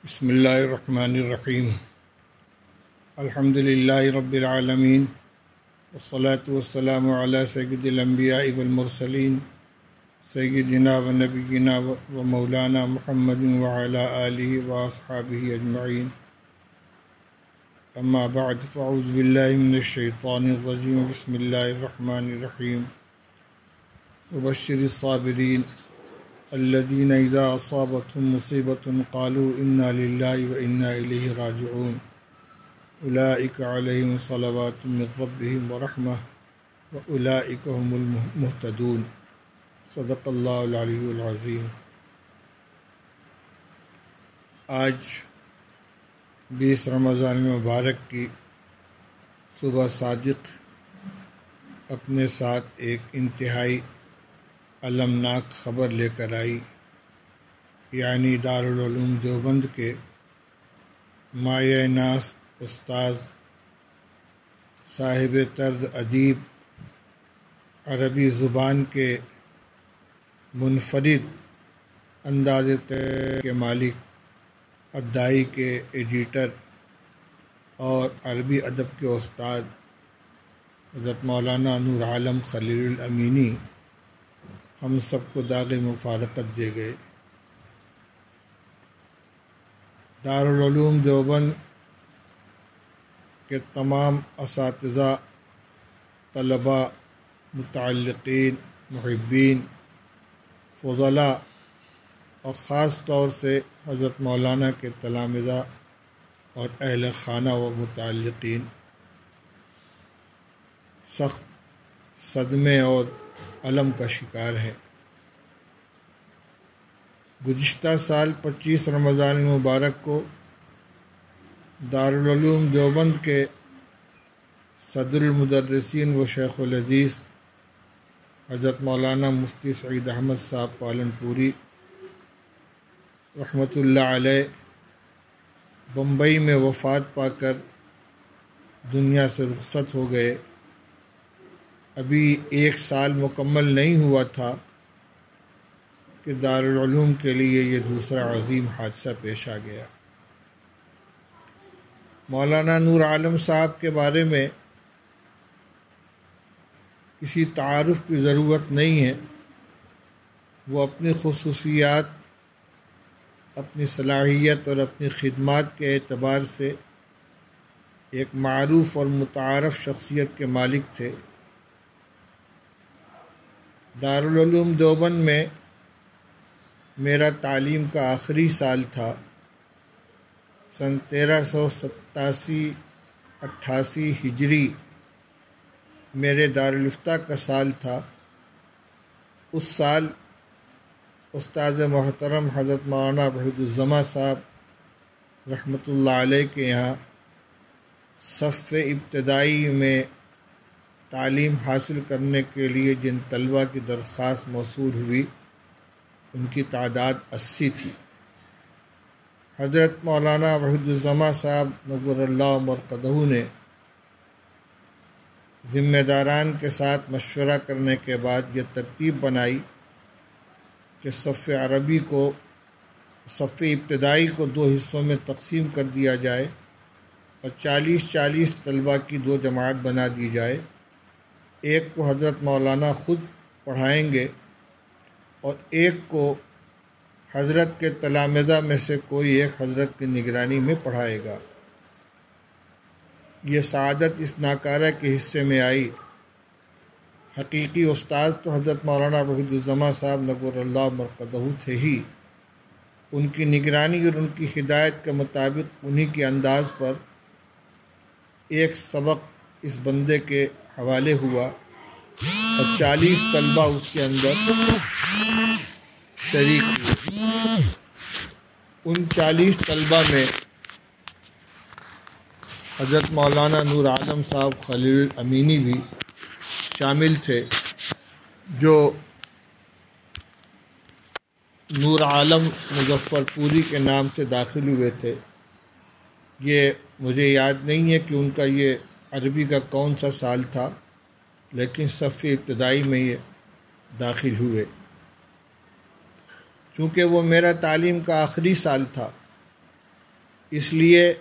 بسم اللہ الرحمن الرحیم الحمد للہ رب العالمین والصلاة والسلام علی سید الانبیاء والمرسلین سیدنا و نبینا و مولانا محمد وعلی آلہ واصحابہ اجمعین اما بعد فاعوذ باللہ من الشیطان الرجیم بسم اللہ الرحمن الرحیم وبشر الصابرین الذين إذا أصابتهم مصيبة قالوا إنا لله وإنا إليه راجعون أولئك عليهم صلوات من ربهم ورحمة وأولئك هم المهتدون صدق اللہ العلی العظیم۔ آج 20 رمضان مبارک کی صبح صادق اپنے ساتھ ایک انتہائی المناک خبر لے کر آئی، یعنی دارالعلوم دیوبند کے مایہ ناز استاذ صاحب طرز ادیب، عربی زبان کے منفرد انداز کے مالک، ادائی کے ایڈیٹر اور عربی ادب کے استاد حضرت مولانا نور عالم خلیل الامینی ہم سب کو داغ مفارقت دے گئے۔ دارالعلوم دیوبند کے تمام اساتذہ، طلباء، متعلقین، محبین، فضلاء اور خاص طور سے حضرت مولانا کے تلامذہ اور اہل خانہ و متعلقین سخت صدمے اور علم کا شکار ہیں۔ گزشتہ سال 25 رمضان مبارک کو دارالعلوم دیوبند کے صدر المدرسین و شیخ الحدیث حضرت مولانا مفتی سعید احمد صاحب پالن پوری رحمۃ اللہ علیہ بمبئی میں وفات پا کر دنیا سے رخصت ہو گئے۔ ابھی 1 سال مکمل نہیں ہوا تھا کہ دارالعلوم کے لیے یہ دوسرا عظیم حادثہ پیش آ گیا۔ مولانا نور عالم صاحب کے بارے میں کسی تعارف کی ضرورت نہیں ہے۔ وہ اپنی خصوصیات، اپنی صلاحیت اور اپنی خدمات کے اعتبار سے ایک معروف اور متعارف شخصیت کے مالک تھے۔ دارالعلوم دیوبند میں میرا تعلیم کا آخری سال تھا۔ سن 1387-88 ہجری میرے دارالفتہ کا سال تھا۔ اس سال استاد محترم حضرت مولانا وحید الزماں صاحب رحمۃ اللہ علیہ کے یہاں صف ابتدائی میں تعلیم حاصل کرنے کے لیے جن طلباء کی درخواست موصول ہوئی ان کی تعداد 80 تھی۔ حضرت مولانا وحید الزماں صاحب نور اللہ مرقدہ نے ذمہ داران کے ساتھ مشورہ کرنے کے بعد یہ ترتیب بنائی کہ صف عربی کو، صف ابتدائی کو 2 حصوں میں تقسیم کر دیا جائے اور 40-40 طلباء کی 2 جماعت بنا دی جائے۔ ایک کو حضرت مولانا خود پڑھائیں گے اور ایک کو حضرت کے تلامذہ میں سے کوئی ایک حضرت کی نگرانی میں پڑھائے گا۔ یہ سعادت اس ناکارہ کے حصے میں آئی۔ حقیقی استاد تو حضرت مولانا وحید الزماں صاحب نور اللہ مرقدہ تھے ہی۔ ان کی نگرانی اور ان کی ہدایت کے مطابق انہی کے انداز پر ایک سبق اس بندے کے حوالے ہوا اور 40 طلباء اس کے اندر شریک ہوئے۔ ان 40 طلباء میں حضرت مولانا نور عالم صاحب خلیل الامینی بھی شامل تھے، جو نور عالم مظفر پوری کے نام سے داخل ہوئے تھے۔ یہ مجھے یاد نہیں ہے کہ ان کا یہ عربی کا کون سا سال تھا، لیکن صف ابتدائی میں یہ داخل ہوئے۔ چونکہ وہ میرا تعلیم کا آخری سال تھا اس لیے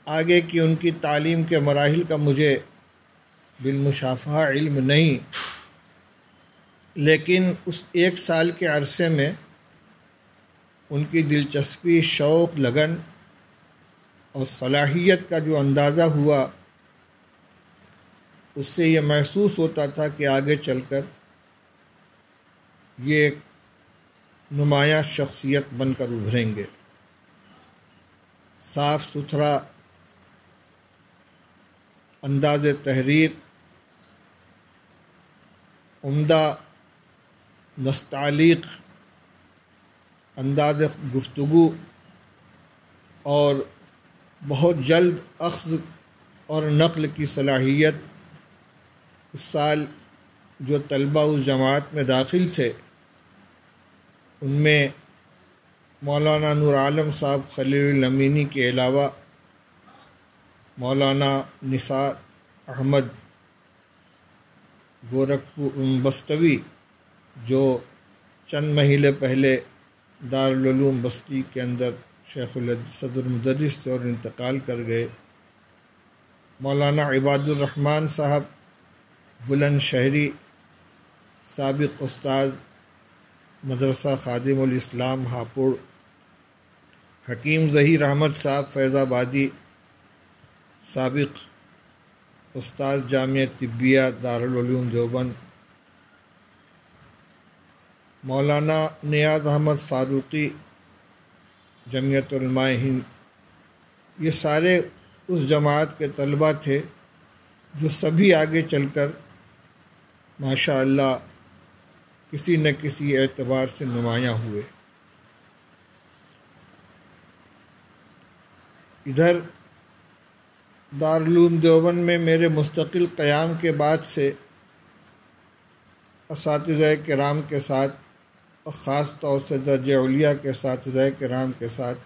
آگے کی ان کی تعلیم کے مراحل کا مجھے بالمشافہہ علم نہیں، لیکن اس 1 سال کے عرصے میں ان کی دلچسپی، شوق، لگن اور صلاحیت کا جو اندازہ ہوا، اس سے یہ محسوس ہوتا تھا کہ آگے چل کر یہ ایک نمایاں شخصیت بن کر ابھریں گے۔ صاف ستھرا انداز تحریر، عمدہ نستعلیق انداز گفتگو اور بہت جلد اخذ اور نقل کی صلاحیت، اس سال جو طلبہ اس جماعت میں داخل تھے ان میں مولانا نور عالم صاحب خلیل الامینی کے علاوہ مولانا نثار احمد گورکھپور بستوی، جو چند مہینے پہلے دارالعلوم بستی کے اندر شیخ صدر مدرس تھے اور انتقال کر گئے، مولانا عباد الرحمن صاحب بلند شہری، سابق استاذ مدرسہ خادم الاسلام ہاپوڑ، حکیم ظہیر احمد صاحب فیض آبادی، سابق استاذ جامعہ طبیہ دارالعلوم دیوبند، مولانا نیاز احمد فاروقی جمعیت علماء ہند، یہ سارے اس جماعت کے طلبہ تھے جو سبھی آگے چل کر ماشاء اللہ کسی نہ کسی اعتبار سے نمایاں ہوئے۔ ادھر دارالعلوم دیوبند میں میرے مستقل قیام کے بعد سے اساتذہ کرام کے ساتھ اور خاص طور سے درجہ علیہ کے اساتذہ کرام کے ساتھ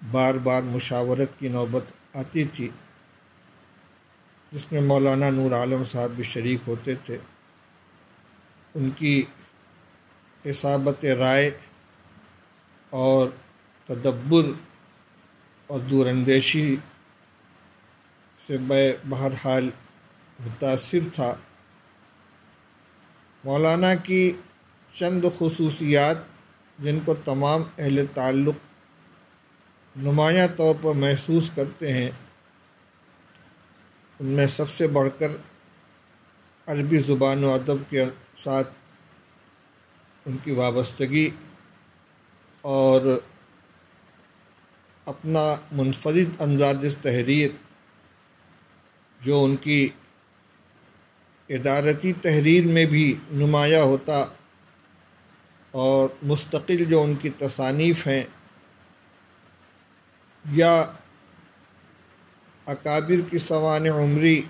بار بار مشاورت کی نوبت آتی تھی، جس میں مولانا نور عالم صاحب بھی شریک ہوتے تھے۔ ان کی اصابت رائے اور تدبر اور دور اندیشی سے میں بہرحال متاثر تھا۔ مولانا کی چند خصوصیات جن کو تمام اہل تعلق نمایاں طور پر محسوس کرتے ہیں، ان میں سب سے بڑھ کر عربی زبان و ادب کے ساتھ ان کی وابستگی اور اپنا منفرد انداز تحریر جو ان کی ادارتی تحریر میں بھی نمایاں ہوتا، اور مستقل جو ان کی تصانیف ہیں یا اکابر کی سوانح عمری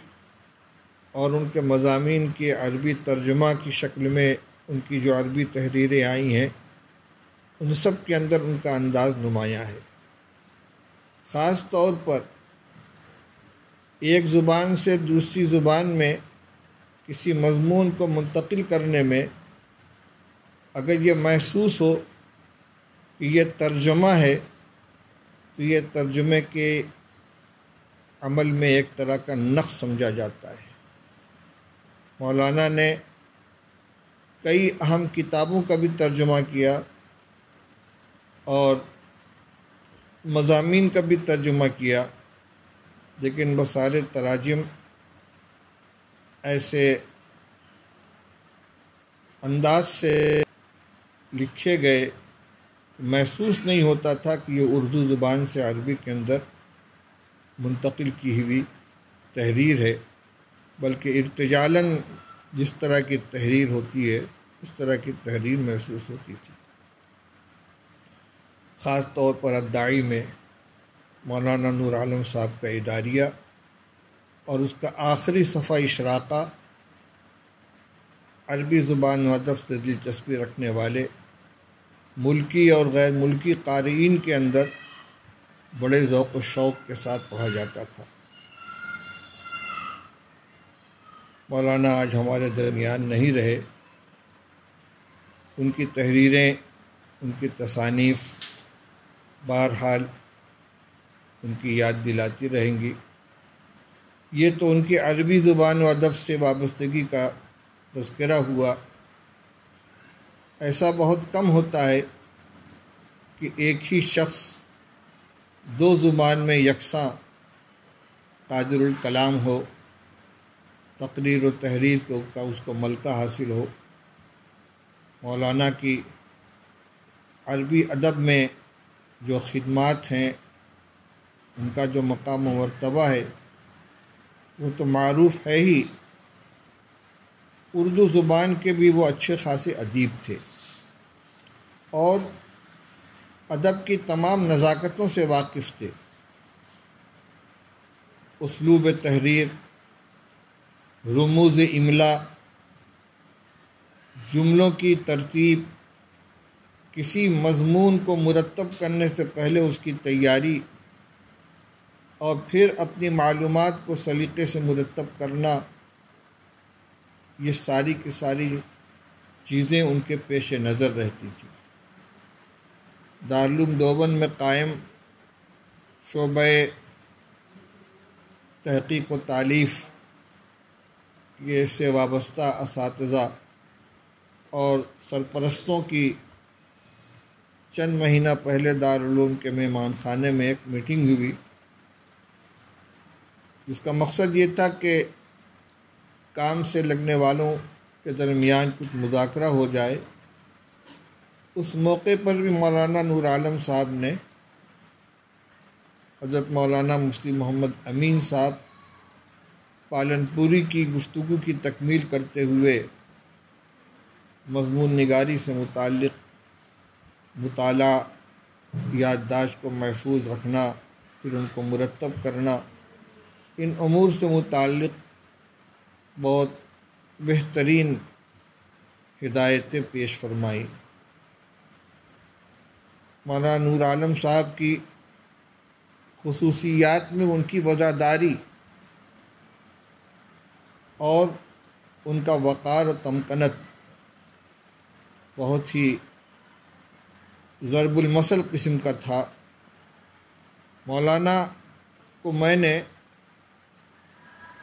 اور ان کے مضامین کے عربی ترجمہ کی شکل میں ان کی جو عربی تحریریں آئی ہیں، ان سب کے اندر ان کا انداز نمایاں ہے۔ خاص طور پر ایک زبان سے دوسری زبان میں کسی مضمون کو منتقل کرنے میں اگر یہ محسوس ہو کہ یہ ترجمہ ہے تو یہ ترجمے کے عمل میں ایک طرح کا نقص سمجھا جاتا ہے۔ مولانا نے کئی اہم کتابوں کا بھی ترجمہ کیا اور مضامین کا بھی ترجمہ کیا، لیکن وہ سارے تراجم ایسے انداز سے لکھے گئے، محسوس نہیں ہوتا تھا کہ یہ اردو زبان سے عربی کے اندر منتقل کی ہوئی تحریر ہے، بلکہ ارتجالاً جس طرح کی تحریر ہوتی ہے اس طرح کی تحریر محسوس ہوتی تھی۔ خاص طور پر الداعی میں مولانا نور عالم صاحب کا اداریہ اور اس کا آخری صفحہ اشراقہ عربی زبان و ادب سے دلچسپی رکھنے والے ملکی اور غیر ملکی قارئین کے اندر بڑے ذوق و شوق کے ساتھ پڑھا جاتا تھا۔ مولانا آج ہمارے درمیان نہیں رہے، ان کی تحریریں، ان کی تصانیف بہرحال ان کی یاد دلاتی رہیں گی۔ یہ تو ان کی عربی زبان و ادب سے وابستگی کا تذکرہ ہوا۔ ایسا بہت کم ہوتا ہے کہ ایک ہی شخص دو زبان میں یکساں قادر الکلام ہو، تقریر و تحریر کا اس کو ملکہ حاصل ہو۔ مولانا کی عربی ادب میں جو خدمات ہیں، ان کا جو مقام و مرتبہ ہے، وہ تو معروف ہے ہی۔ اردو زبان کے بھی وہ اچھے خاصے ادیب تھے اور ادب کی تمام نزاکتوں سے واقف تھے۔ اسلوب تحریر، رموز املا، جملوں کی ترتیب، کسی مضمون کو مرتب کرنے سے پہلے اس کی تیاری اور پھر اپنی معلومات کو سلیقے سے مرتب کرنا، یہ ساری کی ساری چیزیں ان کے پیش نظر رہتی تھیں۔ دارالعلوم دیوبند میں قائم شعبہ تحقیق و تالیف یہ سے وابستہ اساتذہ اور سرپرستوں کی چند مہینہ پہلے دارالعلوم کے مہمان خانے میں ایک میٹنگ ہوئی، جس کا مقصد یہ تھا کہ کام سے لگنے والوں کے درمیان کچھ مذاکرہ ہو جائے۔ اس موقع پر بھی مولانا نور عالم صاحب نے حضرت مولانا مفتی محمد امین صاحب پالن پوری کی گفتگو کی تکمیل کرتے ہوئے مضمون نگاری سے متعلق مطالعہ، یادداشت کو محفوظ رکھنا، پھر ان کو مرتب کرنا، ان امور سے متعلق بہت بہترین ہدایتیں پیش فرمائیں۔ مولانا نور عالم صاحب کی خصوصیات میں ان کی وزاداری اور ان کا وقار و تمکنت بہت ہی ضرب المثل قسم کا تھا۔ مولانا کو میں نے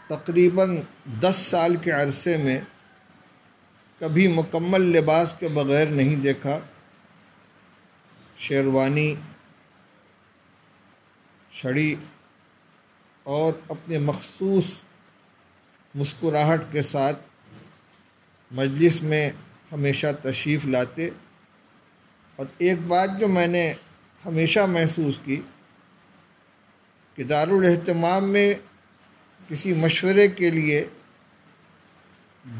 تقریباً 10 سال کے عرصے میں کبھی مکمل لباس کے بغیر نہیں دیکھا۔ شیروانی، چھڑی اور اپنے مخصوص مسکراہٹ کے ساتھ مجلس میں ہمیشہ تشریف لاتے۔ اور ایک بات جو میں نے ہمیشہ محسوس کی کہ دارالاہتمام میں کسی مشورے کے لیے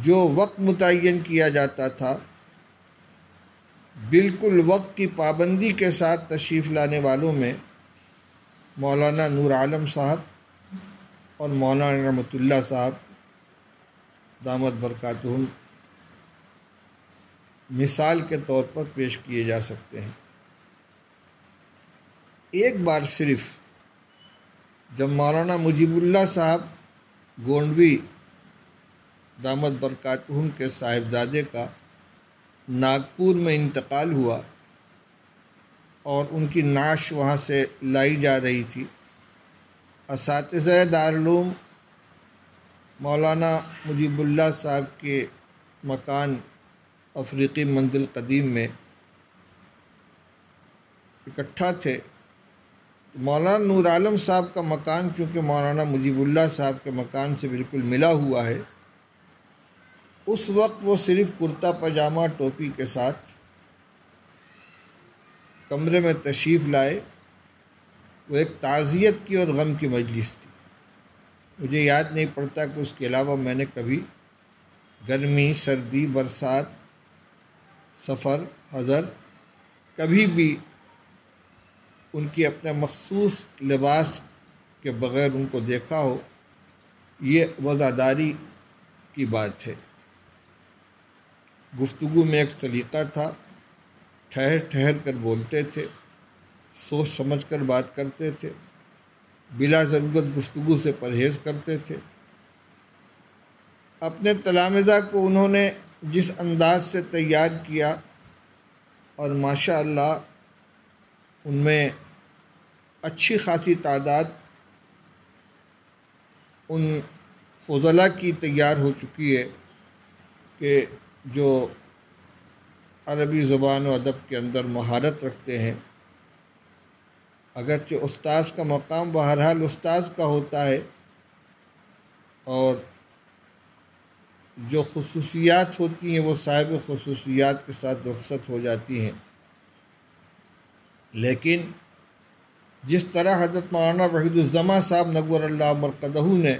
جو وقت متعین کیا جاتا تھا، بالکل وقت کی پابندی کے ساتھ تشریف لانے والوں میں مولانا نور عالم صاحب اور مولانا رحمۃ اللہ صاحب دامت برکاتہم مثال کے طور پر پیش کیے جا سکتے ہیں۔ ایک بار صرف جب مولانا مجیب اللہ صاحب گونڈوی دامت برکاتہم کے صاحبزادے کا ناگپور میں انتقال ہوا اور ان کی نعش وہاں سے لائی جا رہی تھی، اساتذہ دارالعلوم مولانا مجیب اللہ صاحب کے مکان افریقی منزل قدیم میں اکٹھا تھے۔ مولانا نور عالم صاحب کا مکان چونکہ مولانا مجیب اللہ صاحب کے مکان سے بالکل ملا ہوا ہے، اس وقت وہ صرف کرتا پاجامہ ٹوپی کے ساتھ کمرے میں تشریف لائے۔ وہ ایک تعزیت کی اور غم کی مجلس تھی۔ مجھے یاد نہیں پڑتا کہ اس کے علاوہ میں نے کبھی گرمی، سردی، برسات، سفر، حضر کبھی بھی ان کی اپنے مخصوص لباس کے بغیر ان کو دیکھا ہو۔ یہ وزاداری کی بات ہے۔ گفتگو میں ایک سلیقہ تھا، ٹھہر ٹھہر کر بولتے تھے، سوچ سمجھ کر بات کرتے تھے، بلا ضرورت گفتگو سے پرہیز کرتے تھے۔ اپنے تلامذہ کو انہوں نے جس انداز سے تیار کیا اور ماشاء اللہ ان میں اچھی خاصی تعداد ان فضلاء کی تیار ہو چکی ہے کہ جو عربی زبان و ادب کے اندر مہارت رکھتے ہیں۔ اگرچہ استاذ کا مقام بہرحال استاذ کا ہوتا ہے، اور جو خصوصیات ہوتی ہیں وہ صاحب خصوصیات کے ساتھ رخصت ہو جاتی ہیں، لیکن جس طرح حضرت مولانا وحید الزماں صاحب نور اللہ مرقدہ نے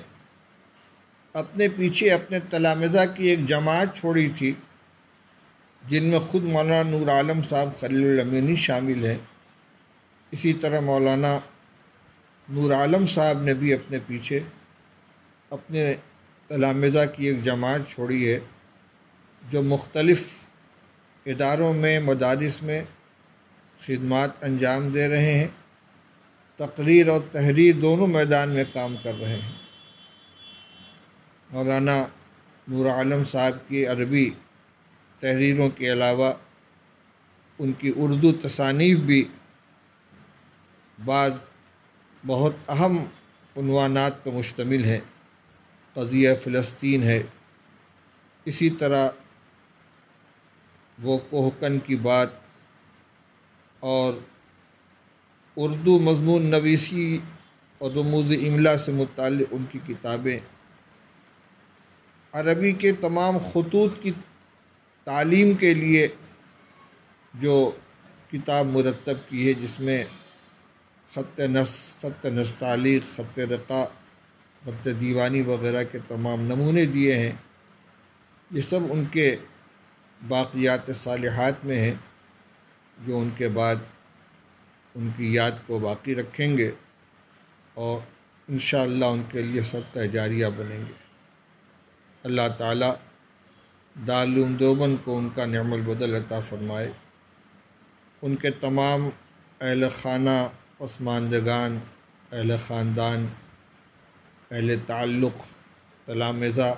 اپنے پیچھے اپنے تلامذہ کی ایک جماعت چھوڑی تھی، جن میں خود مولانا نور عالم صاحب خلیل الامینی شامل ہیں، اسی طرح مولانا نور عالم صاحب نے بھی اپنے پیچھے اپنے تلامذہ کی ایک جماعت چھوڑی ہے، جو مختلف اداروں میں مدارس میں خدمات انجام دے رہے ہیں، تقریر اور تحریر دونوں میدان میں کام کر رہے ہیں۔ مولانا نور عالم صاحب کی عربی تحریروں کے علاوہ ان کی اردو تصانیف بھی بعض بہت اہم عنوانات پر مشتمل ہیں۔ قضیہ فلسطین ہے، اسی طرح وہ کوہکن کی بات، اور اردو مضمون نویسی اور رموز املا سے متعلق ان کی کتابیں، عربی کے تمام خطوط کی تعلیم کے لیے جو کتاب مرتب کی ہے، جس میں خط نص، خط نستعلیق، خط رقاء، خط دیوانی وغیرہ کے تمام نمونے دیے ہیں، یہ سب ان کے باقیات صالحات میں ہیں، جو ان کے بعد ان کی یاد کو باقی رکھیں گے اور انشاءاللہ ان کے لیے صدقہ جاریہ بنیں گے۔ اللہ تعالیٰ دارالعلوم دیوبند کو ان کا نعم البدل عطا فرمائے، ان کے تمام اہل خانہ، پسماندگان، اہل خاندان، اہل تعلق، تلامذہ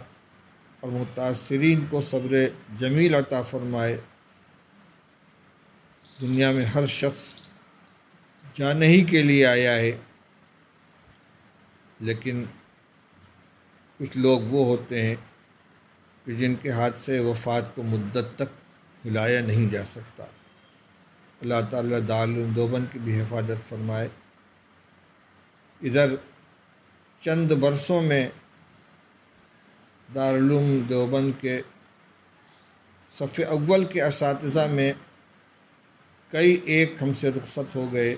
اور متاثرین کو صبر جمیل عطا فرمائے۔ دنیا میں ہر شخص جانے ہی کے لیے آیا ہے، لیکن کچھ لوگ وہ ہوتے ہیں کہ جن کے ہاتھ سے وفات کو مدت تک ہلایا نہیں جا سکتا۔ اللہ تعالیٰ دارالعلوم دیوبند کی بھی حفاظت فرمائے۔ ادھر چند برسوں میں دارالعلوم دیوبند کے صف اول کے اساتذہ میں کئی ایک ہم سے رخصت ہو گئے۔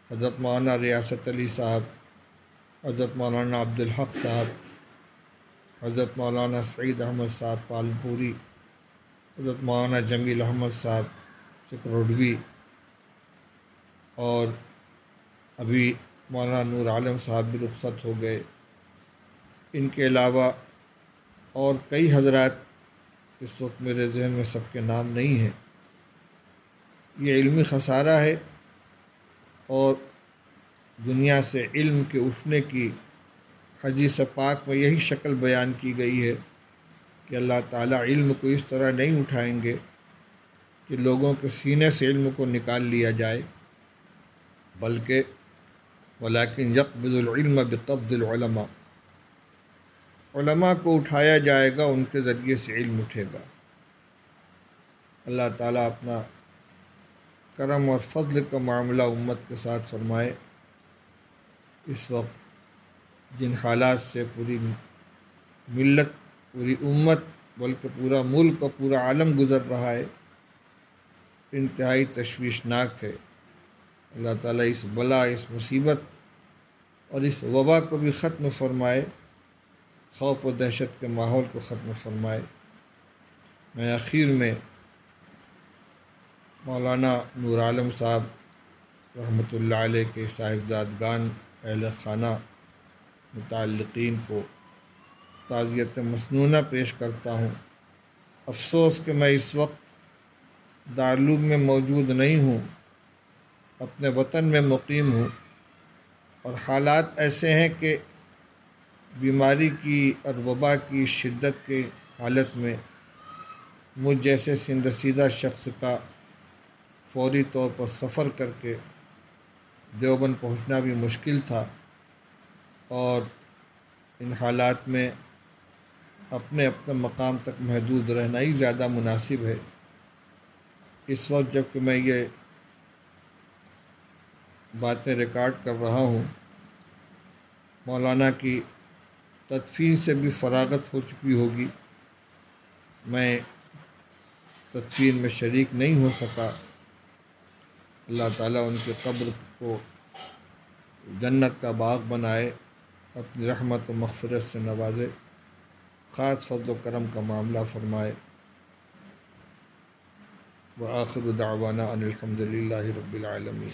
حضرت مولانا ریاست علی صاحب، حضرت مولانا عبدالحق صاحب، حضرت مولانا سعید احمد صاحب پالپوری، حضرت مولانا جمیل احمد صاحب سکروڈوی، اور ابھی مولانا نور عالم صاحب بھی رخصت ہو گئے۔ ان کے علاوہ اور کئی حضرات اس وقت میرے ذہن میں سب کے نام نہیں ہیں۔ یہ علمی خسارہ ہے، اور دنیا سے علم کے اٹھنے کی حدیث پاک میں یہی شکل بیان کی گئی ہے کہ اللہ تعالیٰ علم کو اس طرح نہیں اٹھائیں گے کہ لوگوں کے سینے سے علم کو نکال لیا جائے، بلکہ ولیکن یقبض العلم بقبض العلماء، علماء کو اٹھایا جائے گا، ان کے ذریعے سے علم اٹھے گا۔ اللہ تعالیٰ اپنا کرم اور فضل کا معاملہ امت کے ساتھ فرمائے۔ اس وقت جن حالات سے پوری ملت، پوری امت، بلکہ پورا ملک اور پورا عالم گزر رہا ہے، انتہائی تشویشناک ہے۔ اللہ تعالیٰ اس بلا، اس مصیبت اور اس وبا کو بھی ختم فرمائے، خوف و دہشت کے ماحول کو ختم فرمائے۔ میں آخر میں مولانا نور عالم صاحب رحمۃ اللہ علیہ کے صاحبزادگان، اہل خانہ، متعلقین کو تعزیت مسنونہ پیش کرتا ہوں۔ افسوس کہ میں اس وقت دارالعلوم میں موجود نہیں ہوں، اپنے وطن میں مقیم ہوں، اور حالات ایسے ہیں کہ بیماری کی اور وبا کی شدت کی حالت میں مجھ جیسے سن رسیدہ شخص کا فوری طور پر سفر کر کے دیوبند پہنچنا بھی مشکل تھا، اور ان حالات میں اپنے مقام تک محدود رہنا ہی زیادہ مناسب ہے۔ اس وقت جب کہ میں یہ باتیں ریکارڈ کر رہا ہوں، مولانا کی تدفین سے بھی فراغت ہو چکی ہوگی، میں تدفین میں شریک نہیں ہو سکا۔ اللہ تعالیٰ ان کے قبر کو جنت کا باغ بنائے، اپنی رحمت و مغفرت سے نوازے، خاص فضل و کرم کا معاملہ فرمائے۔ وآخر دعوانا ان الحمد للہ رب العالمین۔